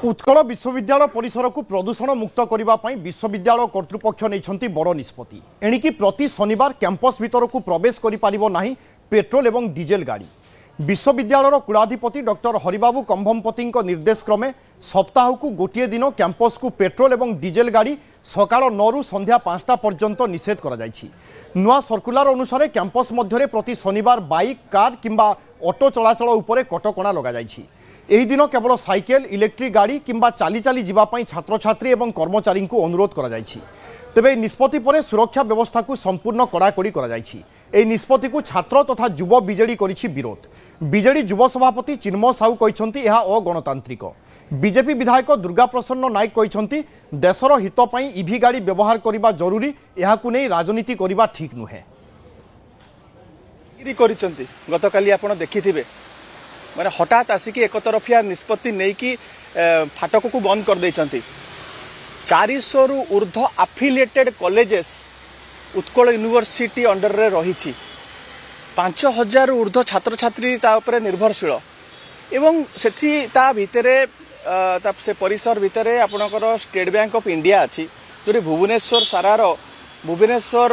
उत्कल विश्वविद्यालय परिसर को प्रदूषण मुक्त करने विश्वविद्यालय कर्तृपक्ष नहीं बड़ निष्पत्ति। एणिकी प्रति शनिवार कैंपस भीतर को प्रवेश कर पेट्रोल और डीजेल गाड़ी। विश्वविद्यालय कुलाधिपति डॉक्टर हरिबाबू कंभमपति निर्देश क्रमे सप्ताह को गोटे दिन कैंपस को पेट्रोल और डीजेल गाड़ी सकाळ 9 रु संध्या 5टा पर्यंत निषेध कर नुआ सर्कुलर अनुसार कैंपस मध्य प्रति शनिवार बाइक कार किंबा ऑटो चलाचल उपरे कटकणा लग यही दिन केवल साइकेल इलेक्ट्रिक गाड़ी किंबा चाली चाली जीवाई छात्र छात्री और कर्मचारी को अनुरोध कर तेबे निष्पत्ति पर सुरक्षा व्यवस्था को संपूर्ण कड़ाकड़ी कर निष्पत्ति को छात्र तथा युव बीजेडी करिछि विरोध। बीजेडी युव सभापति चिन्मय साहू कहते यह अगणतांत्रिक। बीजेपी विधायक दुर्गा प्रसन्न नायक कहते देशर हित पई ईवी गाड़ी व्यवहार करबा जरूरी, यहाकु नै राजनीति करबा ठीक नुहे। गतकाली आपण देखिथिबे माने हठात आसिक एक तरफिया निष्पत्ति नहीं कि फाटक को बंद कर देइचंती। 400 रु ऊर्ध आफिलिएटेड कॉलेजेस उत्कल यूनिवर्सिटी अंडर रे रही 5000 रु ऊर्ध छात्र छात्री ता उपरे निर्भरशील एवं सेठी ता भितरे से परिसर भितरे आपणकर स्टेट बैंक ऑफ इंडिया अच्छी जो भुवनेश्वर सारार भुवनेश्वर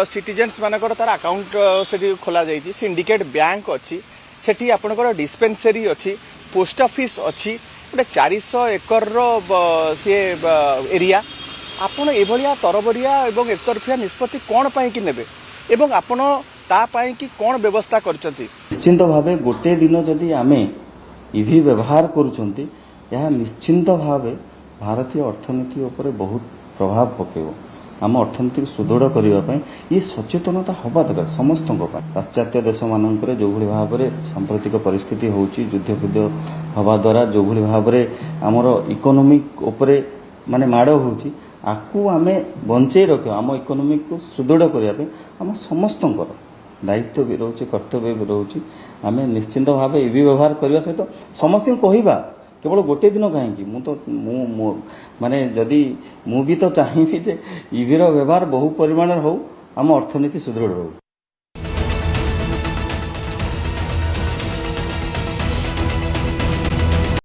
सिटीजन्स मानकर तार अकाउंट से खोला जाइए। सिंडिकेट बैंक अच्छी सेठी आपणकर डिस्पेंसरी अच्छी पोस्ट ऑफिस अच्छी गोटे 400 एकर सी एरिया आपण एभलिया तरबरिया एवं एकतरफिया निष्पत्ति कौन पाई कि नेबे एवं आपण ता पाई कि कौन व्यवस्था करचंती। निश्चिंत भावे गोटे दिन जदि आमे ईवी व्यवहार करूचंती यह निश्चिंत भावे भारतीय अर्थनीति उपरे बहुत प्रभाव पकेबो। आम अर्थनीति सुदृढ़ करने ये सचेतनता हवा दरकार समस्त। पाश्चात्य देश मानक जो भाव में सांप्रतिक परिस्थिति होची युद्ध फुद्ध हवा द्वारा जो भाव में आमर इकोनोमिक उपरे माने माड़ होची आकु आमे बंचई रख आम इकोनोमिक को सुदृढ़ करने आम समस्त दायित्व भी रोचे कर्तव्य भी रोचे। आम निश्चिंत भाव ईवी व्यवहार करने सहित समस्त कहवा केवल गोटे दिन कहीं मु माने जदि मु भी तो चाहिए जे ईवी व्यवहार बहु परिमाण हो आम अर्थनीति सुदृढ़ हो।